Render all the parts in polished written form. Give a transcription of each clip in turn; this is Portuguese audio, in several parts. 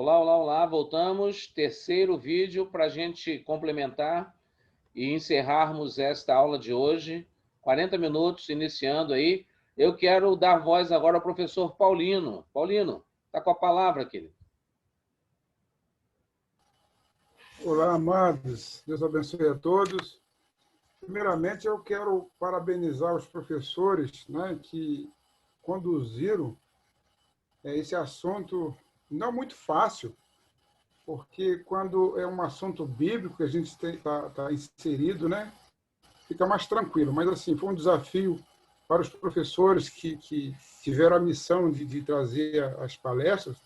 Olá, olá, olá. Voltamos. Terceiro vídeo para a gente complementar e encerrarmos esta aula de hoje. 40 minutos iniciando aí. Eu quero dar voz agora ao professor Paulino. Paulino, está com a palavra, querido. Olá, amados. Deus abençoe a todos. Primeiramente, eu quero parabenizar os professores, né, que conduziram esse assunto não muito fácil, porque quando é um assunto bíblico que a gente está inserido, né, fica mais tranquilo. Mas, assim, foi um desafio para os professores que tiveram a missão de trazer as palestras.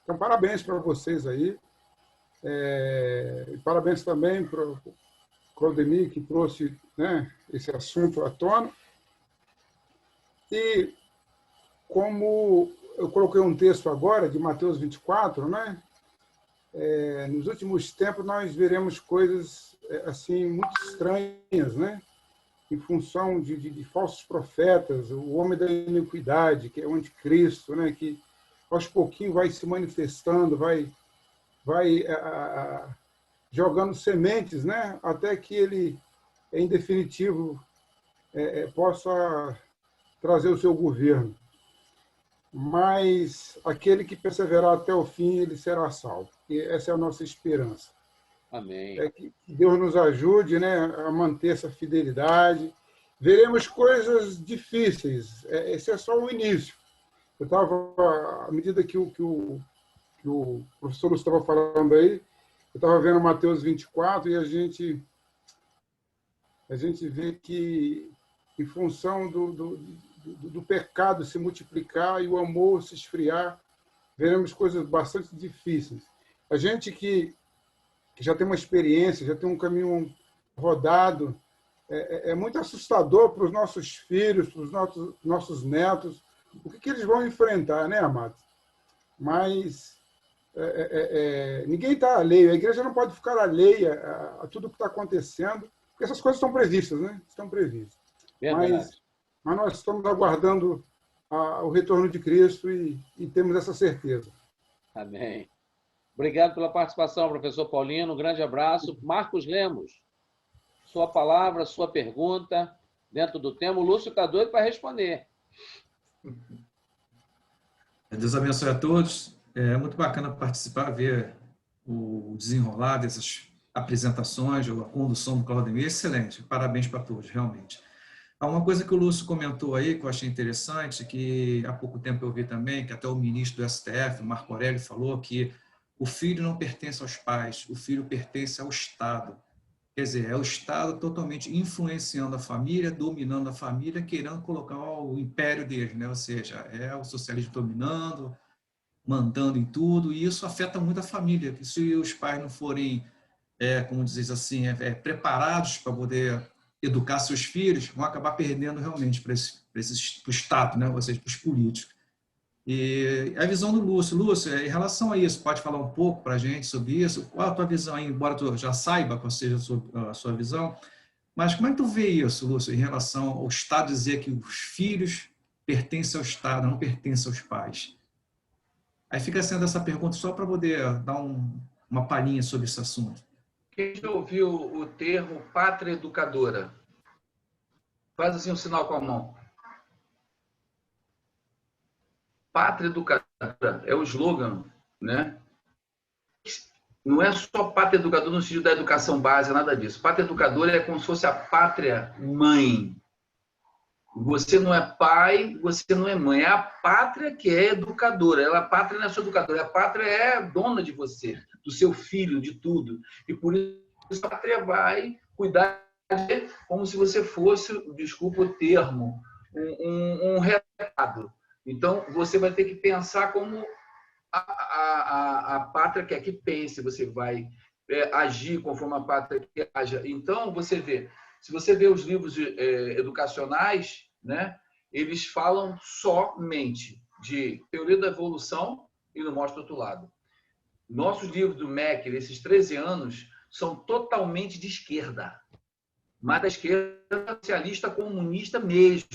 Então, parabéns para vocês aí. Parabéns também para o Claudemir, que trouxe, né, esse assunto à tona. E como eu coloquei um texto agora, de Mateus 24, né, nos últimos tempos nós veremos coisas assim muito estranhas, né, em função de falsos profetas, o homem da iniquidade, que é o anticristo, né, que aos pouquinhos vai se manifestando, vai jogando sementes, né, até que ele, em definitivo, possa trazer o seu governo. Mas aquele que perseverar até o fim, ele será salvo. E essa é a nossa esperança. Amém. Que Deus nos ajude, né, a manter essa fidelidade. Veremos coisas difíceis. Esse é só o início. Eu estava, à medida que o professor Lúcio estava falando aí, eu estava vendo Mateus 24 e a gente vê que, em função do pecado se multiplicar e o amor se esfriar, veremos coisas bastante difíceis. A gente que já tem uma experiência, já tem um caminho rodado, é muito assustador para os nossos filhos, para os nossos netos, o que eles vão enfrentar, né, amados? Mas ninguém está alheio, a igreja não pode ficar alheia a tudo que está acontecendo, porque essas coisas estão previstas, né? Estão previstas. Mas nós estamos aguardando o retorno de Cristo e temos essa certeza. Amém. Obrigado pela participação, professor Paulino. Um grande abraço. Marcos Lemos, sua palavra, sua pergunta, dentro do tema. O Lúcio está doido para responder. Deus abençoe a todos. É muito bacana participar, ver o desenrolar dessas apresentações, a condução do Claudemir. Excelente. Parabéns para todos, realmente. Há uma coisa que o Lúcio comentou aí, que eu achei interessante, que há pouco tempo eu vi também, que até o ministro do STF, Marco Aurélio, falou que o filho não pertence aos pais, o filho pertence ao Estado. Quer dizer, é o Estado totalmente influenciando a família, dominando a família, querendo colocar o império deles, né? Ou seja, é o socialismo dominando, mandando em tudo, e isso afeta muito a família, que se os pais não forem, como diz assim, preparados para poder educar seus filhos, vão acabar perdendo realmente para o Estado, né? Ou seja, para os políticos. E a visão do Lúcio. Lúcio, em relação a isso, pode falar um pouco para a gente sobre isso? Qual a tua visão aí, embora tu já saiba qual seja a sua visão, mas como é que tu vê isso, Lúcio, em relação ao Estado dizer que os filhos pertencem ao Estado, não pertencem aos pais? Aí fica sendo essa pergunta só para poder dar uma palhinha sobre esse assunto. Quem já ouviu o termo pátria educadora? Faz assim um sinal com a mão. Pátria educadora é o slogan, né? Não é só pátria educadora no sentido da educação básica, nada disso. Pátria educadora é como se fosse a pátria mãe. Você não é pai, você não é mãe. É a pátria que é educadora. A pátria não é só educadora, a pátria é dona de você, do seu filho, de tudo. E por isso a pátria vai cuidar de como se você fosse, desculpa o termo, um recado. Então, você vai ter que pensar como a pátria quer que pense, você vai agir conforme a pátria que haja. Então, se você vê os livros educacionais, né, eles falam somente de teoria da evolução e não mostra outro lado. Nossos livros do MEC, nesses 13 anos, são totalmente de esquerda. Mas da esquerda socialista comunista mesmo.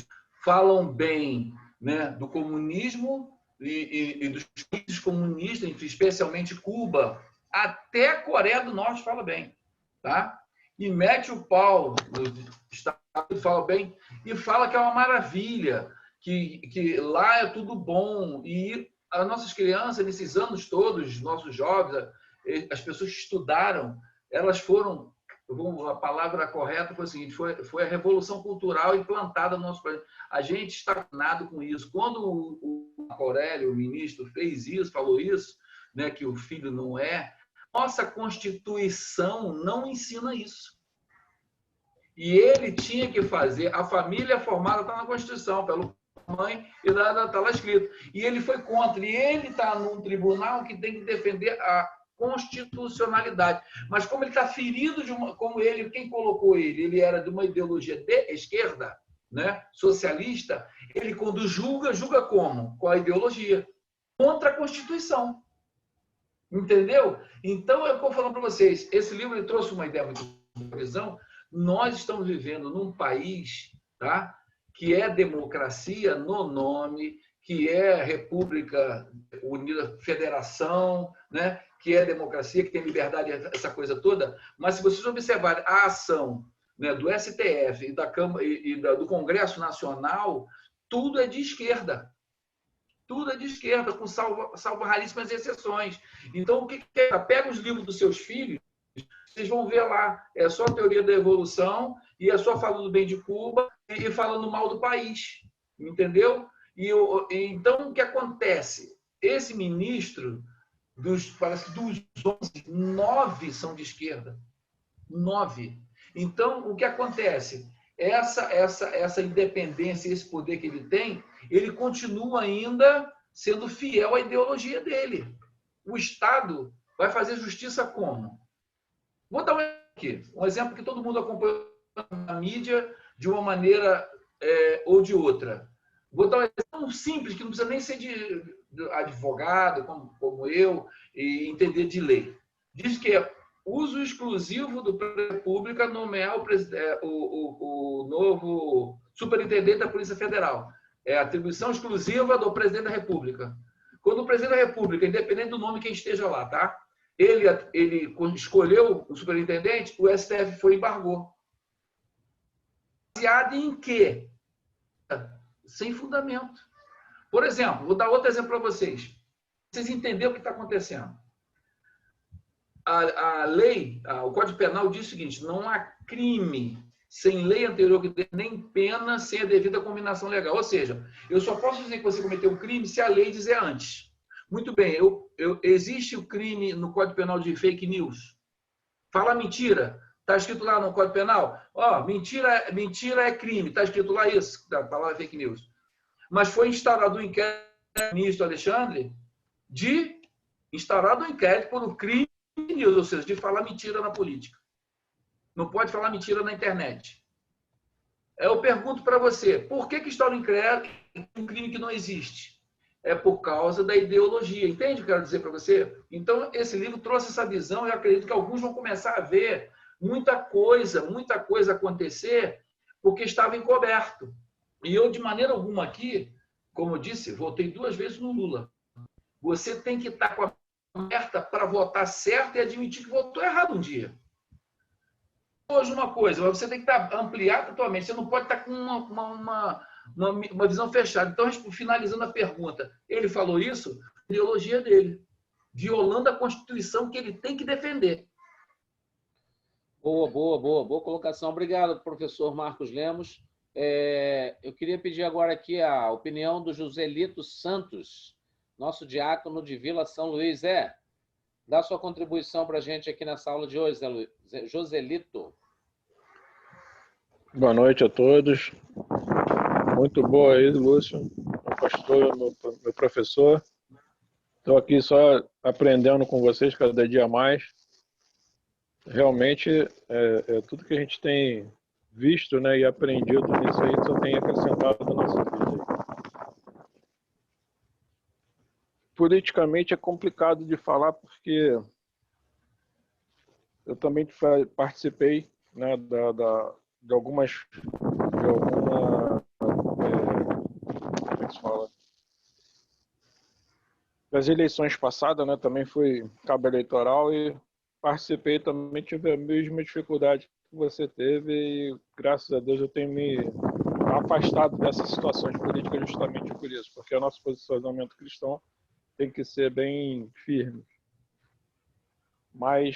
Falam bem, né, do comunismo e dos países comunistas, especialmente Cuba, até a Coreia do Norte fala bem, tá? E mete o pau no Estado, fala bem, e fala que é uma maravilha, que lá é tudo bom. E as nossas crianças, nesses anos todos, nossos jovens, as pessoas que estudaram, elas foram, a palavra correta foi a seguinte, foi a revolução cultural implantada no nosso país. A gente está acostumado com isso. Quando o Marco Aurélio, o ministro, fez isso, falou isso, né, que o filho não é, nossa Constituição não ensina isso. E ele tinha que fazer, a família formada está na Constituição, pelo mãe, e está lá escrito. E ele foi contra. E ele está num tribunal que tem que defender a constitucionalidade. Mas como ele está ferido como ele, quem colocou ele? Ele era de uma ideologia de esquerda, né? Socialista. Ele, quando julga como? Com a ideologia. Contra a Constituição. Entendeu? Então, é o que eu estou falando para vocês. Esse livro ele trouxe uma ideia muito boa visão. Nós estamos vivendo num país, tá, que é democracia no nome, que é República Unida, Federação, né, que é democracia, que tem liberdade, essa coisa toda. Mas se vocês observarem a ação, né, do STF e da Câmara do Congresso Nacional, tudo é de esquerda. Tudo é de esquerda, com salvo raríssimas exceções. Então, o que é? Pega os livros dos seus filhos, vocês vão ver lá, é só a teoria da evolução, e é só falando bem de Cuba e falando mal do país. Entendeu? Então, o que acontece? Esse ministro, parece que dos 11, 9 são de esquerda. 9. Então, o que acontece? Essa independência, esse poder que ele tem, ele continua ainda sendo fiel à ideologia dele. O Estado vai fazer justiça como? Vou dar um exemplo que todo mundo acompanha na mídia de uma maneira ou de outra. Vou dar um exemplo simples, que não precisa nem ser de advogado, como eu, e entender de lei. Diz que é uso exclusivo do Presidente da República nomear o novo superintendente da Polícia Federal. É atribuição exclusiva do Presidente da República. Quando o Presidente da República, independente do nome que esteja lá, tá? Ele escolheu o superintendente, o STF foi e embargou. Baseado em quê? Sem fundamento. Por exemplo, vou dar outro exemplo para vocês. Vocês entenderam o que está acontecendo. A lei, o Código Penal diz o seguinte, não há crime sem lei anterior que dê nem pena sem a devida combinação legal. Ou seja, eu só posso dizer que você cometeu um crime se a lei dizer antes. Muito bem, existe o crime no Código Penal de fake news. Fala mentira. Está escrito lá no Código Penal. Mentira é crime. Está escrito lá isso. A palavra fake news. Mas foi instaurado um inquérito do ministro Alexandre instaurado um inquérito por um crime de news, ou seja, de falar mentira na política. Não pode falar mentira na internet. Eu pergunto para você, por que instaura um crime que não existe? É por causa da ideologia. Entende o que eu quero dizer para você? Então, esse livro trouxe essa visão e eu acredito que alguns vão começar a ver muita coisa acontecer porque estava encoberto. E eu, de maneira alguma aqui, como eu disse, votei 2 vezes no Lula. Você tem que estar com a aberta para votar certo e admitir que votou errado um dia. Hoje uma coisa, mas você tem que estar ampliado totalmente. Você não pode estar com uma visão fechada. Então, finalizando a pergunta, ele falou isso, a ideologia dele, violando a Constituição que ele tem que defender. Boa colocação. Obrigado, professor Marcos Lemos. Eu queria pedir agora aqui a opinião do Joselito Santos, nosso diácono de Vila São Luís. Dá sua contribuição para a gente aqui nessa aula de hoje, Joselito. Boa noite a todos. Muito boa aí, Lúcio, meu pastor, meu professor. Estou aqui só aprendendo com vocês cada dia mais. Realmente, tudo que a gente tem visto, né, e aprendido nisso aí só tem acrescentado na nossa vida. Politicamente é complicado de falar porque eu também participei, né, de alguma como é que se fala? das eleições passadas, né? Também fui cabo eleitoral e participei também, tive a mesma dificuldade que você teve e, graças a Deus, eu tenho me afastado dessas situações políticas justamente por isso, porque o nosso posicionamento cristão tem que ser bem firme. Mas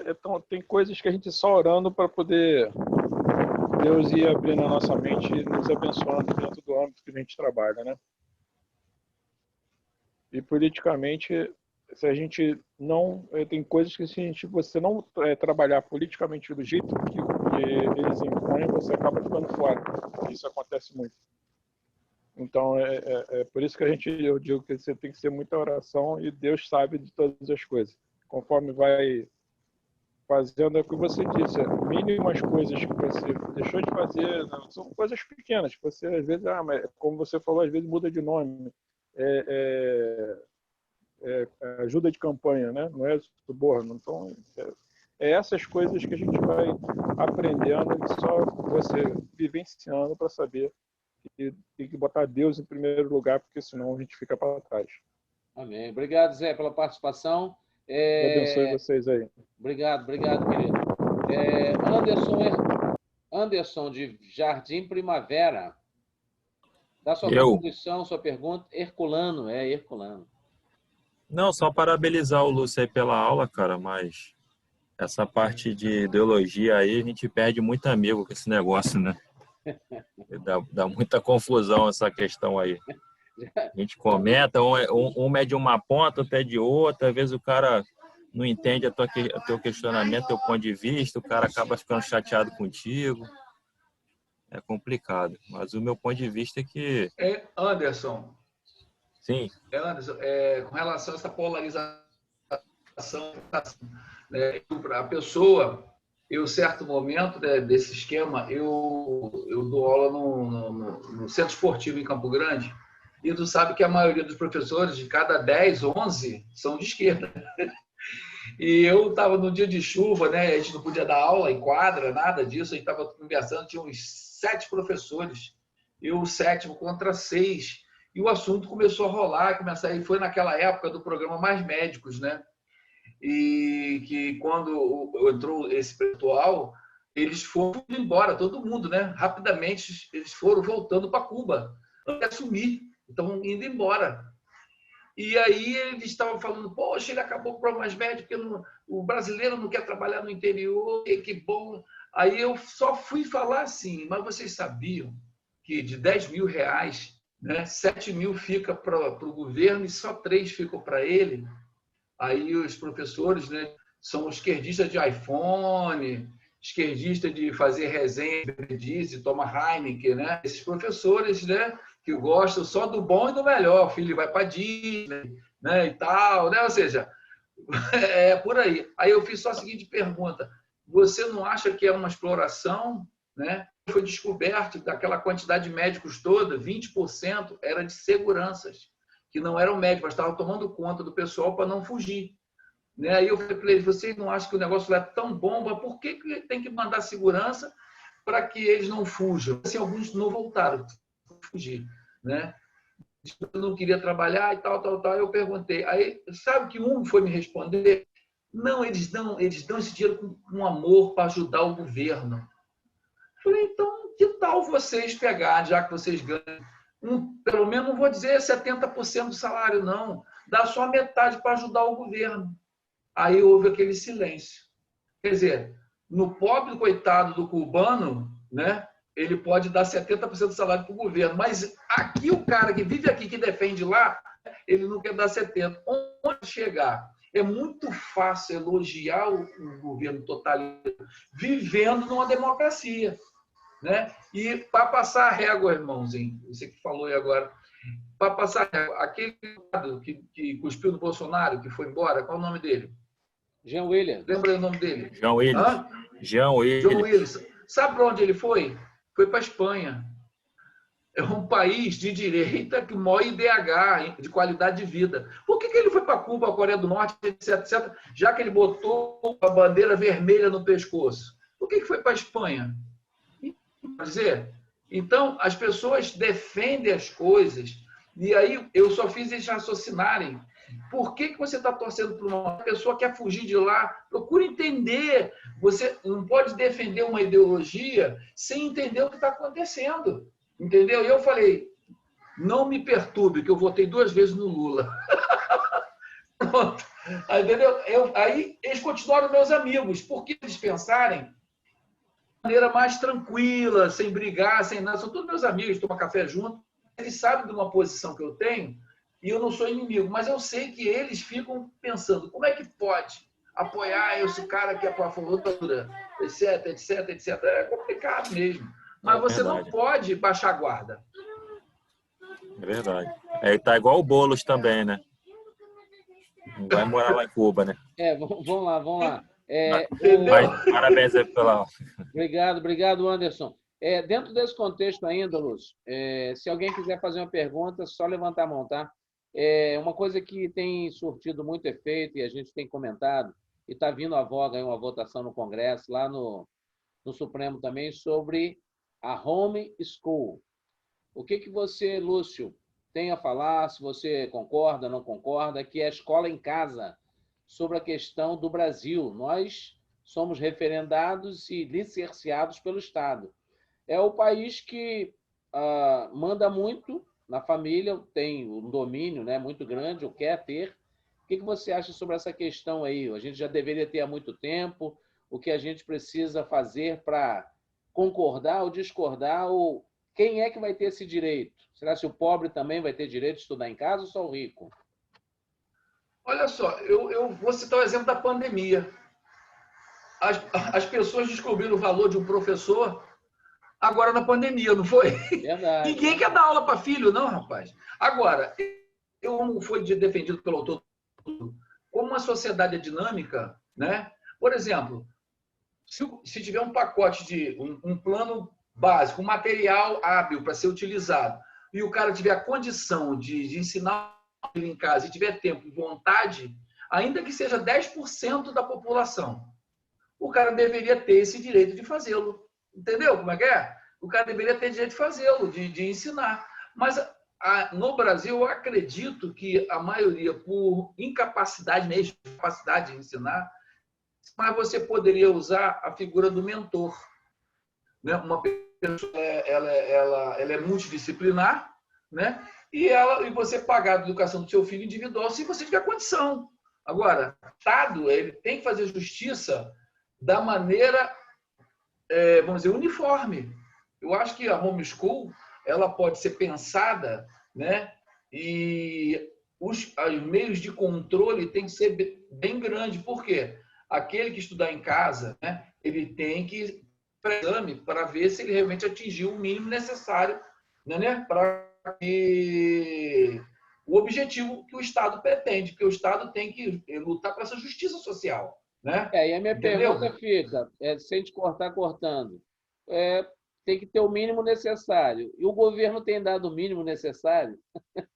então, tem coisas que a gente só orando para poder Deus ir abrindo a nossa mente e nos abençoando dentro do âmbito que a gente trabalha, né? E politicamente, se a gente não... Tem coisas que se você não trabalhar politicamente do jeito que eles impõem, você acaba ficando fora. Isso acontece muito. Então, por isso que eu digo que você tem que ser muita oração e Deus sabe de todas as coisas. Conforme vai fazendo, é o que você disse, mínimas coisas que você deixou de fazer, não, são coisas pequenas, que você às vezes, mas como você falou, às vezes muda de nome, ajuda de campanha, né? Não é suborno. Então, essas coisas que a gente vai aprendendo e só você vivenciando para saber que tem que botar Deus em primeiro lugar, porque senão a gente fica para trás. Amém. Obrigado, Zé, pela participação. Deus abençoe vocês aí. Obrigado, querido. Anderson, de Jardim Primavera. Dá sua contribuição, sua pergunta. Herculano. Não, só parabenizar o Lúcio aí pela aula, cara, mas essa parte de ideologia aí, a gente perde muito amigo com esse negócio, né? Dá muita confusão essa questão aí. A gente comenta, um é de uma ponta, outro é de outra, às vezes o cara não entende o teu questionamento, teu ponto de vista, o cara acaba ficando chateado contigo. É complicado, mas o meu ponto de vista é que... Anderson. Sim. Anderson, com relação a essa polarização, a pessoa, em certo momento desse esquema, eu dou aula no Centro Esportivo em Campo Grande, e tu sabe que a maioria dos professores, de cada 10, 11, são de esquerda. E eu estava no dia de chuva, né? A gente não podia dar aula em quadra, nada disso. A gente estava conversando, tinha uns 7 professores. Eu, o 7º contra 6. E o assunto começou a rolar, e foi naquela época do programa Mais Médicos, né? E que quando entrou esse pessoal, eles foram embora, todo mundo, né? Rapidamente, eles foram voltando para Cuba, até assumir. Estão indo embora. E aí eles estavam falando, poxa, ele acabou com o programa Mais Médico, porque o brasileiro não quer trabalhar no interior, que bom. Aí eu só fui falar assim, mas vocês sabiam que de 10 mil reais, né, 7 mil fica para o governo e só 3 ficam para ele? Aí os professores, né, são esquerdistas de iPhone, esquerdistas de fazer resenha, de tomar Heineken, né? Esses professores, né, que gostam só do bom e do melhor. O filho vai para Disney, né, e tal, né? Ou seja, é por aí. Aí eu fiz só a seguinte pergunta: você não acha que é uma exploração, né? Foi descoberto daquela quantidade de médicos toda, 20% era de seguranças, que não eram médicos, mas estavam tomando conta do pessoal para não fugir. Né? Aí eu falei, vocês não acham que o negócio lá é tão bom, mas por que tem que mandar segurança para que eles não fujam? Assim, alguns não voltaram a fugir. Né? Eu não queria trabalhar e tal. Eu perguntei. Aí, sabe que um foi me responder? Não, eles dão esse dinheiro com amor para ajudar o governo. Eu falei, então, que tal vocês pegar, já que vocês ganham, pelo menos, não vou dizer 70% do salário, não. Dá só metade para ajudar o governo. Aí houve aquele silêncio. Quer dizer, no pobre coitado do cubano, né, ele pode dar 70% do salário para o governo, mas aqui o cara que vive aqui, que defende lá, ele não quer dar 70%. Onde chegar? É muito fácil elogiar o governo totalitário vivendo numa democracia. Né? E para passar a régua, irmãozinho, você que falou aí agora, para passar a régua, aquele que cuspiu no Bolsonaro, que foi embora, qual é o nome dele? Jean Willis. Lembra o nome dele? Jean Willis. Jean Willis. Sabe para onde ele foi? Foi para a Espanha. É um país de direita que maior IDH, de qualidade de vida. Por que ele foi para Cuba, a Coreia do Norte, etc., já que ele botou a bandeira vermelha no pescoço? Por que foi para a Espanha? Quer dizer, então, as pessoas defendem as coisas E aí eu só fiz eles raciocinarem. Por que você está torcendo para uma pessoa que quer fugir de lá? Procure entender. Você não pode defender uma ideologia sem entender o que está acontecendo. Entendeu? E eu falei, não me perturbe, que eu votei 2 vezes no Lula. Pronto. Aí, entendeu? Aí eles continuaram meus amigos, porque eles pensarem de maneira mais tranquila, sem brigar, sem nada. São todos meus amigos, tomam café junto. Eles sabem de uma posição que eu tenho e eu não sou inimigo, mas eu sei que eles ficam pensando como é que pode apoiar esse cara que é a favor da ditadura, etc, etc, etc. É complicado mesmo. Mas você não pode baixar a guarda. É verdade. Aí tá igual o Boulos também, né? Não vai morar lá em Cuba, né? Vamos lá. Mas, parabéns aí pela... Obrigado, Anderson. Dentro desse contexto ainda, Lúcio, se alguém quiser fazer uma pergunta, é só levantar a mão, tá? Uma coisa que tem surtido muito efeito e a gente tem comentado, e está vindo à voga aí uma votação no Congresso, lá no Supremo também, sobre a home school. O que você, Lúcio, tem a falar, se você concorda, não concorda, que é a escola em casa, sobre a questão do Brasil. Nós somos referendados e licenciados pelo Estado. É o país que manda muito na família, tem um domínio, né, muito grande, ou quer ter. O que você acha sobre essa questão aí? A gente já deveria ter há muito tempo. O que a gente precisa fazer para concordar ou discordar? Ou quem é que vai ter esse direito? Será que o pobre também vai ter direito de estudar em casa ou só o rico? Olha só, eu vou citar o exemplo da pandemia. As pessoas descobriram o valor de um professor agora na pandemia, não foi? Verdade. Ninguém quer dar aula para filho, não, rapaz. Agora, como foi defendido pelo autor, como uma sociedade é dinâmica, né? Por exemplo, se tiver um pacote de um plano básico, um material hábil para ser utilizado, e o cara tiver a condição de ensinar ele em casa e tiver tempo e vontade, ainda que seja 10% da população, o cara deveria ter esse direito de fazê-lo. Entendeu como é que é? O cara deveria ter direito de fazê-lo, de ensinar. Mas no Brasil, eu acredito que a maioria, por incapacidade mesmo, capacidade de ensinar, mas você poderia usar a figura do mentor. Né? Uma pessoa, ela é multidisciplinar, né? E você pagar a educação do seu filho individual se você tiver condição. Agora, o Estado, ele tem que fazer justiça da maneira, vamos dizer, uniforme. Eu acho que a homeschool, ela pode ser pensada, né? E os meios de controle têm que ser bem grandes. Por quê? Aquele que estudar em casa, né? Ele tem que fazer exame para ver se ele realmente atingiu o mínimo necessário, né? Para o objetivo que o Estado pretende, porque o Estado tem que lutar por essa justiça social. Né? E a minha pergunta fica, sem te cortar cortando, tem que ter o mínimo necessário. E o governo tem dado o mínimo necessário?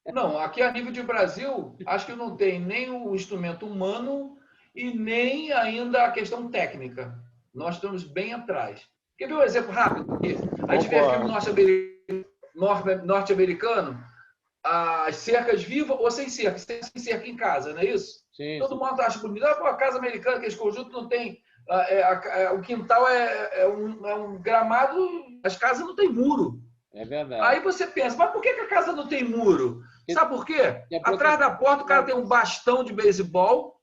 Não, aqui a nível de Brasil, acho que não tem nem o instrumento humano e nem ainda a questão técnica. Nós estamos bem atrás. Quer ver um exemplo rápido? A gente vê filme norte-americano, as cercas vivas ou sem cerca. Sem cerca em casa, não é isso? Sim. Todo mundo acha bonito. A casa americana, aqueles conjuntos não tem... o quintal é um gramado, as casas não têm muro. É verdade. Aí você pensa, mas por que a casa não tem muro? Sabe por quê? Atrás da porta o cara tem um bastão de beisebol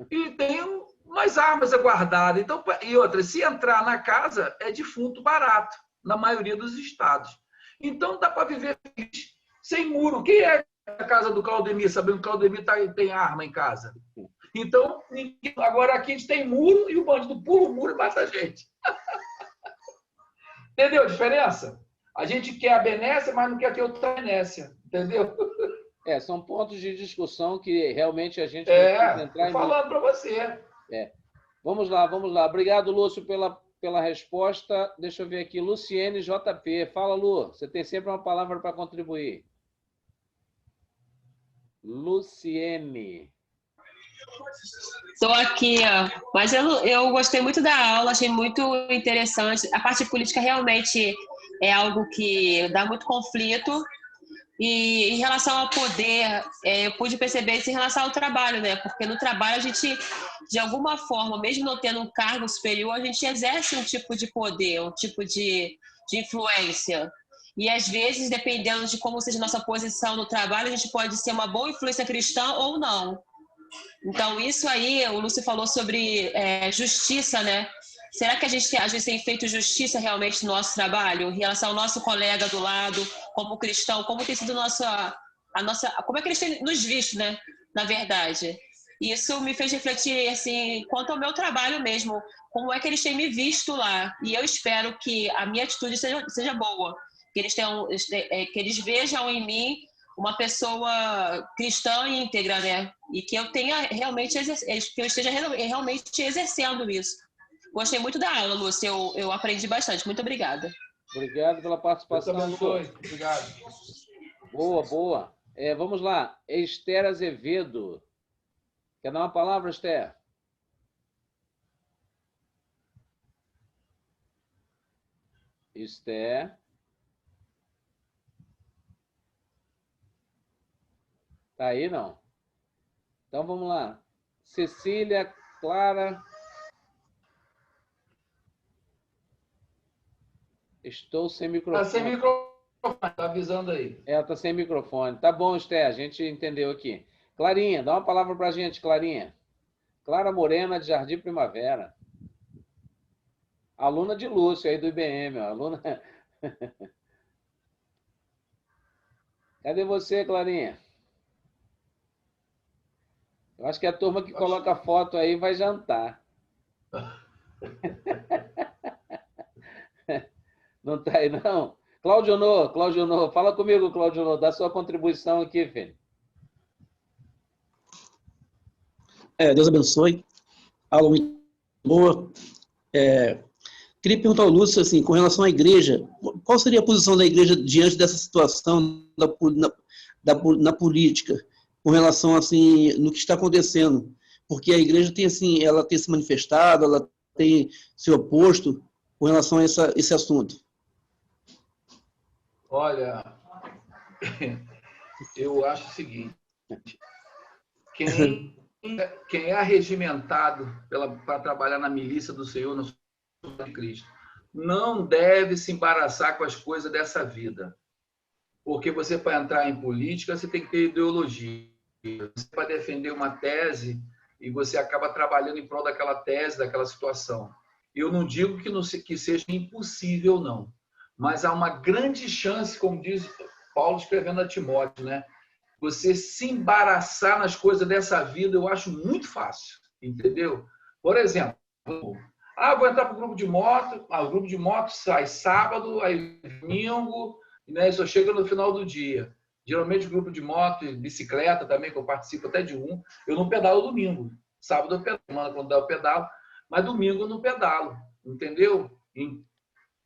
e tem umas armas guardadas. Então, e outra, se entrar na casa, é defunto barato, na maioria dos estados. Então, dá para viver sem muro. Quem é a casa do Claudemir, sabendo que o Claudemir tem arma em casa? Então, agora aqui a gente tem muro e o bandido pula o muro e mata a gente. Entendeu a diferença? A gente quer a benécia, mas não quer ter outra benécia. Entendeu? São pontos de discussão que realmente a gente precisa entrar em... Estou falando para você. Vamos lá. Obrigado, Lúcio, pela resposta. Deixa eu ver aqui. Luciene JP. Fala, Lu. Você tem sempre uma palavra para contribuir. Luciene. Estou aqui, ó. Mas eu gostei muito da aula, achei muito interessante. A parte política realmente é algo que dá muito conflito, E em relação ao poder, eu pude perceber isso em relação ao trabalho, né? Porque no trabalho a gente, de alguma forma, mesmo não tendo um cargo superior, a gente exerce um tipo de poder, um tipo de influência. E às vezes, dependendo de como seja a nossa posição no trabalho, a gente pode ser uma boa influência cristã ou não. Então, isso aí, o Lúcio falou sobre justiça, né? Será que a gente, às vezes, tem feito justiça realmente no nosso trabalho, em relação ao nosso colega do lado, como cristão, como tem sido a nossa, como é que eles têm nos visto, né? Na verdade. Isso me fez refletir, assim, quanto ao meu trabalho mesmo, como é que eles têm me visto lá. E eu espero que a minha atitude seja boa, que eles vejam em mim uma pessoa cristã íntegra, né? E que eu tenha realmente que eu esteja realmente exercendo isso. Gostei muito da aula, Lúcio. Eu aprendi bastante. Muito obrigada. Obrigado pela participação. Deus abençoe. Obrigado. Boa, boa. Vamos lá. Esther Azevedo. Quer dar uma palavra, Esther? Esther. Tá aí, não? Então, vamos lá. Cecília, Clara. Estou sem microfone. Está sem microfone, está avisando aí. Está sem microfone. Tá bom, Esther, a gente entendeu aqui. Clarinha, dá uma palavra para a gente, Clarinha. Clara Morena, de Jardim Primavera. Aluna de Lúcio, aí do IBM. Ó. Aluna... Cadê você, Clarinha? Eu acho que a turma que coloca a foto aí vai jantar. Não está aí, não? Cláudio No, fala comigo, Cláudio No, dá sua contribuição aqui, filho. Deus abençoe. Aula muito boa. Queria perguntar ao Lúcio, assim, com relação à igreja, qual seria a posição da igreja diante dessa situação na política, com relação, assim, no que está acontecendo? Porque a igreja tem, assim, ela tem se manifestado, ela tem se oposto com relação a esse assunto. Olha, eu acho o seguinte, quem é arregimentado para trabalhar na milícia do Senhor, no Senhor de Cristo, não deve se embaraçar com as coisas dessa vida. Porque você, para entrar em política, você tem que ter ideologia. Você vai defender uma tese e você acaba trabalhando em prol daquela tese, daquela situação. Eu não digo que seja impossível, não. Mas há uma grande chance, como diz Paulo escrevendo a Timóteo, né? Você se embaraçar nas coisas dessa vida, eu acho muito fácil, entendeu? Por exemplo, vou entrar para o grupo de moto, o grupo de moto sai sábado, aí domingo, né? Só chega no final do dia. Geralmente o grupo de moto e bicicleta também, que eu participo até de um, eu não pedalo domingo. Sábado eu pedalo, quando dá eu pedalo, mas domingo eu não pedalo, entendeu?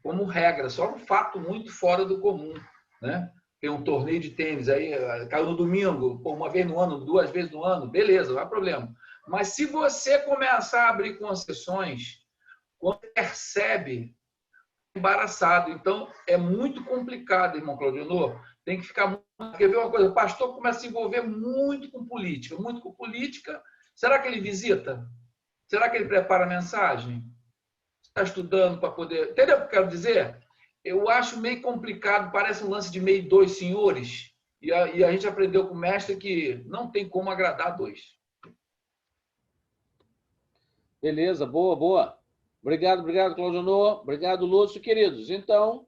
Como regra, só um fato muito fora do comum, né? Tem um torneio de tênis, aí caiu no domingo, uma vez no ano, 2 vezes no ano, beleza, não há problema. Mas se você começar a abrir concessões, quando percebe, embaraçado. Então, é muito complicado, irmão Claudio No. Tem que ficar muito... Quer ver uma coisa? O pastor começa a se envolver muito com política, muito com política. Será que ele visita? Será que ele prepara a mensagem? Está estudando para poder... Entendeu o que eu quero dizer? Eu acho meio complicado, parece um lance de meio 2 senhores, e a gente aprendeu com o mestre que não tem como agradar 2. Beleza, boa, boa. Obrigado, Cláudio No. Obrigado, Lúcio. Queridos, então,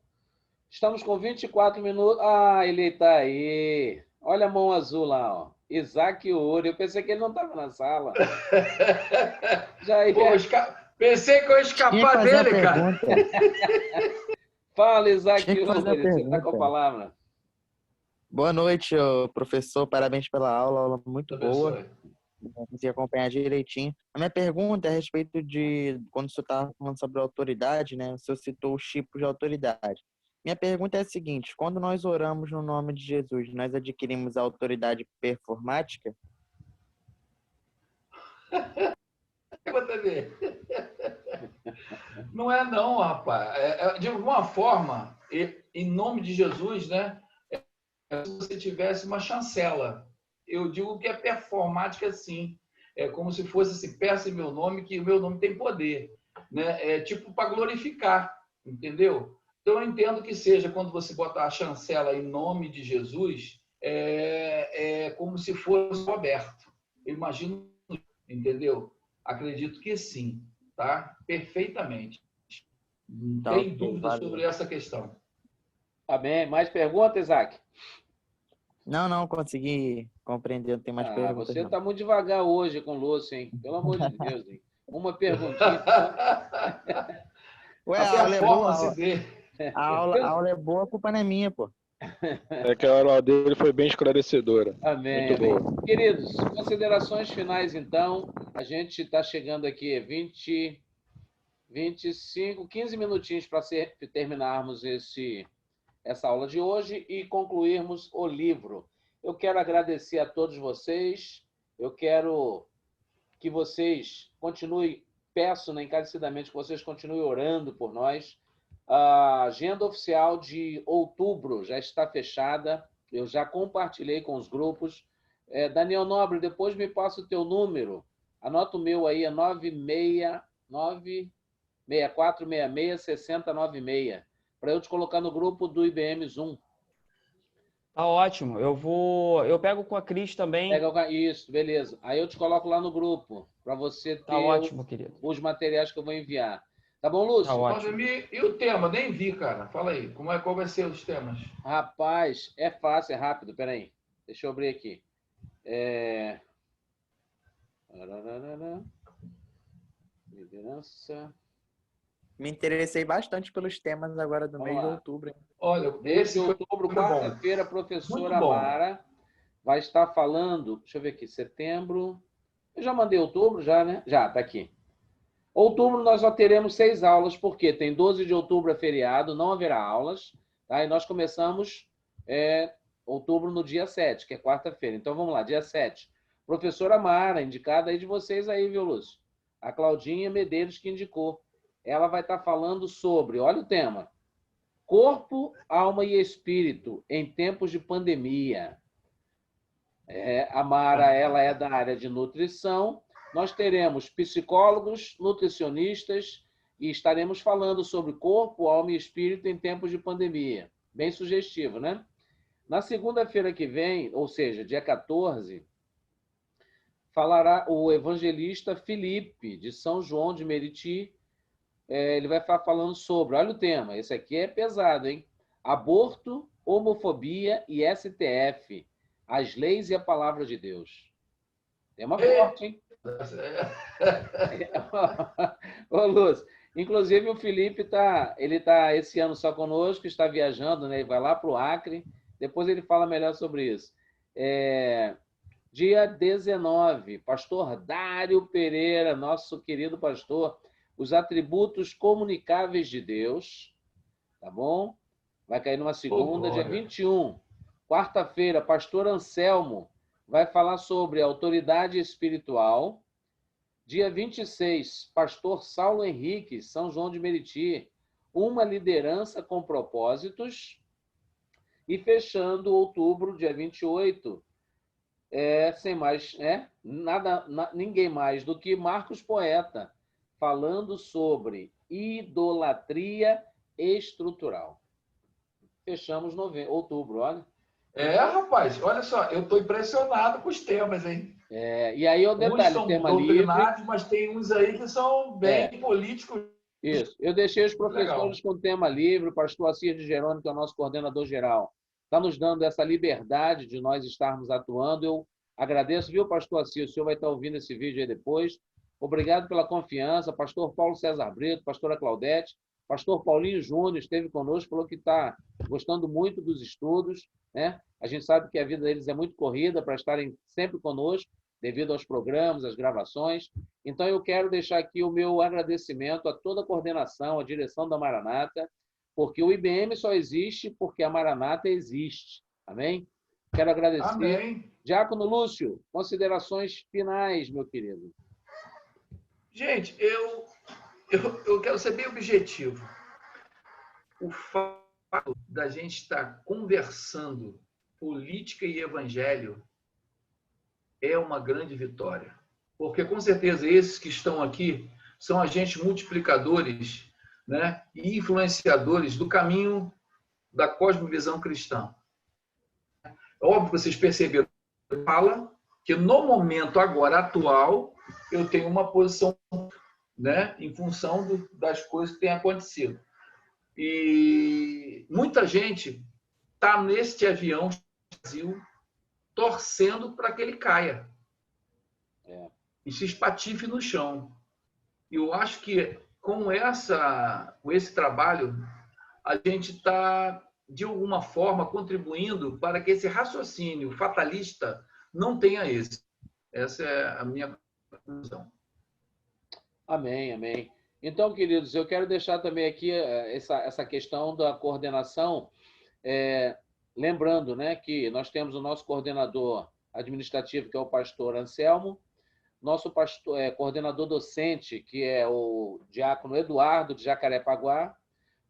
estamos com 24 minutos. Ah, ele está aí. Olha a mão azul lá, ó. Isaac Ouro. Eu pensei que ele não estava na sala. Já ia... Pensei que eu ia escapar dele, cara. Fala, Isaac Ouro. Você está com a palavra. Boa noite, professor. Parabéns pela aula muito boa. Consegui acompanhar direitinho. A minha pergunta é a respeito de, quando o senhor estava falando sobre autoridade, né? O senhor citou os tipos de autoridade. Minha pergunta é a seguinte: quando nós oramos no nome de Jesus, nós adquirimos a autoridade performática? Não é não, rapaz. De alguma forma, em nome de Jesus, né? se você tivesse uma chancela. Eu digo que é performática, sim. É como se fosse assim, peça em meu nome, que o meu nome tem poder. Né? É tipo para glorificar, entendeu? Então, eu entendo que seja, quando você botar a chancela em nome de Jesus, é como se fosse aberto. Eu imagino, entendeu? Acredito que sim, tá? Perfeitamente. Não Tá, tem ok, dúvida valeu. sobre essa questão. Amém. Mais perguntas, Isaac? Não, consegui compreender, não tem mais perguntas, Você não. está muito devagar hoje com o Lúcio, hein? Pelo amor de Deus, hein? Uma perguntinha só. Ué, A a aula é boa, performance dele. a aula é boa, a culpa não é minha, pô. É que a aula dele foi bem esclarecedora. Amém, Muito amém. boa. Queridos, considerações finais, então. A gente está chegando aqui, 25, 15 minutinhos para terminarmos essa aula de hoje e concluirmos o livro. Eu quero agradecer a todos vocês. Eu quero que vocês continuem, peço encarecidamente que vocês continuem orando por nós. A agenda oficial de outubro já está fechada. Eu já compartilhei com os grupos. Daniel Nobre, depois me passa o teu número. Anota o meu aí, é 964666096, para eu te colocar no grupo do IBM Zoom. Tá ótimo. Eu pego com a Cris também. Isso, beleza. Aí eu te coloco lá no grupo, para você ter Tá ótimo, querido. os materiais que eu vou enviar. Tá bom, Lúcio? Tá ótimo. E o tema? Nem vi, cara. Fala aí. Qual vai ser os temas? Rapaz, é fácil, é rápido. Peraí. Deixa eu abrir aqui. Liderança. Me interessei bastante pelos temas agora do mês de outubro. Hein? Olha, mês de outubro, quarta-feira, a professora Mara vai estar falando. Deixa eu ver aqui, setembro. Eu já mandei outubro, já, né? Já, tá aqui. Outubro nós só teremos 6 aulas, porque tem 12 de outubro é feriado, não haverá aulas. Tá? E nós começamos outubro no dia 7, que é quarta-feira. Então vamos lá, dia 7. Professora Mara, indicada aí de vocês aí, viu, Lúcio? A Claudinha Medeiros que indicou. Ela vai estar falando sobre, olha o tema, corpo, alma e espírito em tempos de pandemia. A Mara, ela é da área de nutrição. Nós teremos psicólogos, nutricionistas e estaremos falando sobre corpo, alma e espírito em tempos de pandemia. Bem sugestivo, né? Na segunda-feira que vem, ou seja, dia 14, falará o evangelista Felipe, de São João de Meriti. Ele vai estar falando sobre, olha o tema, esse aqui é pesado, hein? Aborto, homofobia e STF, as leis e a palavra de Deus. Tema forte, hein? Ô, Lúcio, inclusive o Felipe ele está esse ano só conosco, está viajando, né? Ele vai lá para o Acre, depois ele fala melhor sobre isso. Dia 19, pastor Dário Pereira, nosso querido pastor, os atributos comunicáveis de Deus, tá bom? Vai cair numa segunda, dia 21. Quarta-feira, pastor Anselmo vai falar sobre autoridade espiritual. Dia 26, pastor Saulo Henrique, São João de Meriti, uma liderança com propósitos. E fechando outubro, dia 28, sem mais, ninguém mais do que Marcos Poeta, falando sobre idolatria estrutural. Fechamos outubro, olha. Rapaz, olha só, eu estou impressionado com os temas, hein? E aí o detalhe, uns são tema livre, mas tem uns aí que são bem políticos. Isso, eu deixei os professores com tema livre, o pastor Assir de Jerônimo, que é o nosso coordenador geral, está nos dando essa liberdade de nós estarmos atuando. Eu agradeço, viu, pastor Assir? O senhor vai estar ouvindo esse vídeo aí depois. Obrigado pela confiança. Pastor Paulo César Brito, pastora Claudete, pastor Paulinho Júnior esteve conosco, falou que está gostando muito dos estudos, né? A gente sabe que a vida deles é muito corrida para estarem sempre conosco, devido aos programas, às gravações. Então, eu quero deixar aqui o meu agradecimento a toda a coordenação, a direção da Maranata, porque o IBM só existe porque a Maranata existe. Amém? Quero agradecer. Amém. Diácono Lúcio, considerações finais, meu querido. Gente, eu quero ser bem objetivo. O fato da gente estar conversando política e evangelho é uma grande vitória. Porque, com certeza, esses que estão aqui são agentes multiplicadores, né, e influenciadores do caminho da cosmovisão cristã. É óbvio que vocês perceberam que fala que, no momento agora atual, eu tenho uma posição, né, em função das coisas que têm acontecido. E muita gente está neste avião Brasil torcendo para que ele caia e se espatife no chão. E eu acho que com esse trabalho a gente está, de alguma forma, contribuindo para que esse raciocínio fatalista não tenha êxito. Essa é a minha conclusão. Amém, amém. Então, queridos, eu quero deixar também aqui essa questão da coordenação, lembrando, né, que nós temos o nosso coordenador administrativo, que é o pastor Anselmo, nosso coordenador docente, que é o diácono Eduardo, de Jacarepaguá,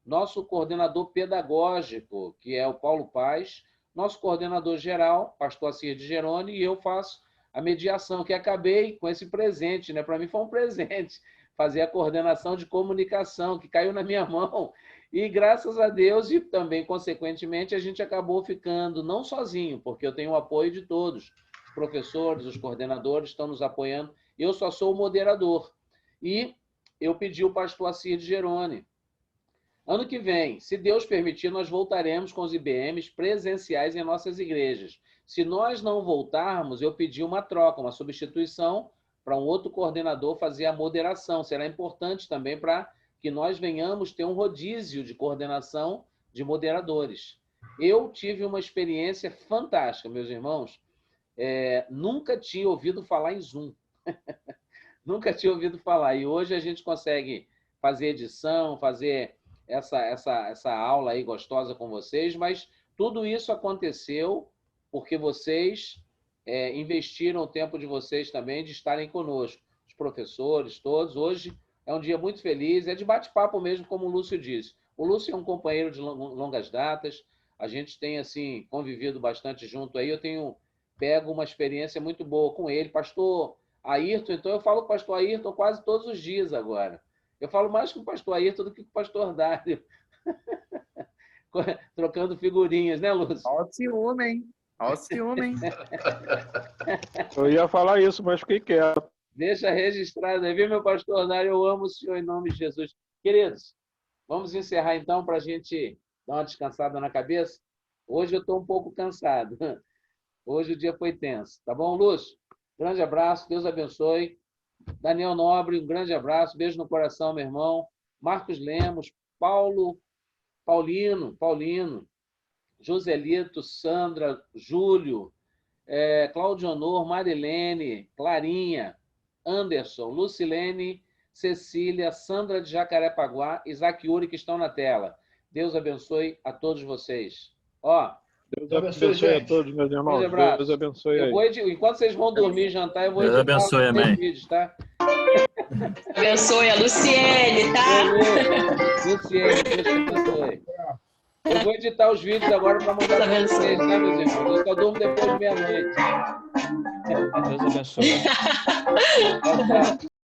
nosso coordenador pedagógico, que é o Paulo Paz, nosso coordenador geral, pastor Assir de Geroni, e eu faço a mediação, que acabei com esse presente, né? Para mim foi um presente fazer a coordenação de comunicação, que caiu na minha mão. E graças a Deus, e também, consequentemente, a gente acabou ficando não sozinho, porque eu tenho o apoio de todos. Os professores, os coordenadores estão nos apoiando. Eu só sou o moderador. E eu pedi o pastor Assir de Geroni. Ano que vem, se Deus permitir, nós voltaremos com os IBMs presenciais em nossas igrejas. Se nós não voltarmos, eu pedi uma troca, uma substituição para um outro coordenador fazer a moderação. Será importante também para que nós venhamos ter um rodízio de coordenação de moderadores. Eu tive uma experiência fantástica, meus irmãos. Nunca tinha ouvido falar em Zoom. Nunca tinha ouvido falar. E hoje a gente consegue fazer edição, fazer essa aula aí gostosa com vocês, mas tudo isso aconteceu porque vocês investiram o tempo de vocês também de estarem conosco. Os professores, todos. Hoje é um dia muito feliz, é de bate-papo mesmo, como o Lúcio disse. O Lúcio é um companheiro de longas datas, a gente tem assim convivido bastante junto aí, eu tenho pego uma experiência muito boa com ele. Pastor Ayrton, então eu falo com o pastor Ayrton quase todos os dias agora. Eu falo mais com o pastor Ayrton do que com o pastor Dário. Trocando figurinhas, né, Lúcio? Olha o ciúme, hein? Olha o ciúme, hein? Eu ia falar isso, mas fiquei quieto. Deixa registrado aí, viu, meu pastor Dário? Eu amo o senhor em nome de Jesus. Queridos, vamos encerrar então para a gente dar uma descansada na cabeça. Hoje eu estou um pouco cansado. Hoje o dia foi tenso. Tá bom, Lúcio? Grande abraço, Deus abençoe. Daniel Nobre, um grande abraço, beijo no coração, meu irmão. Marcos Lemos, Paulino, Joselito, Sandra, Júlio, Claudio Honor, Marilene, Clarinha, Anderson, Lucilene, Cecília, Sandra de Jacarepaguá, Isaac Yuri, que estão na tela. Deus abençoe a todos vocês. Deus abençoe a todos, meus irmãos. Deus abençoe aí. Enquanto vocês vão dormir e jantar, eu vou Deus abençoe, amém. Vídeos, tá? Abençoe a Luciene, tá? Luciene, Deus te abençoe. Eu vou editar os vídeos agora para mandar para vocês, tá, meus irmãos? Eu só durmo depois de meia-noite. Deus abençoe. Tchau, tchau.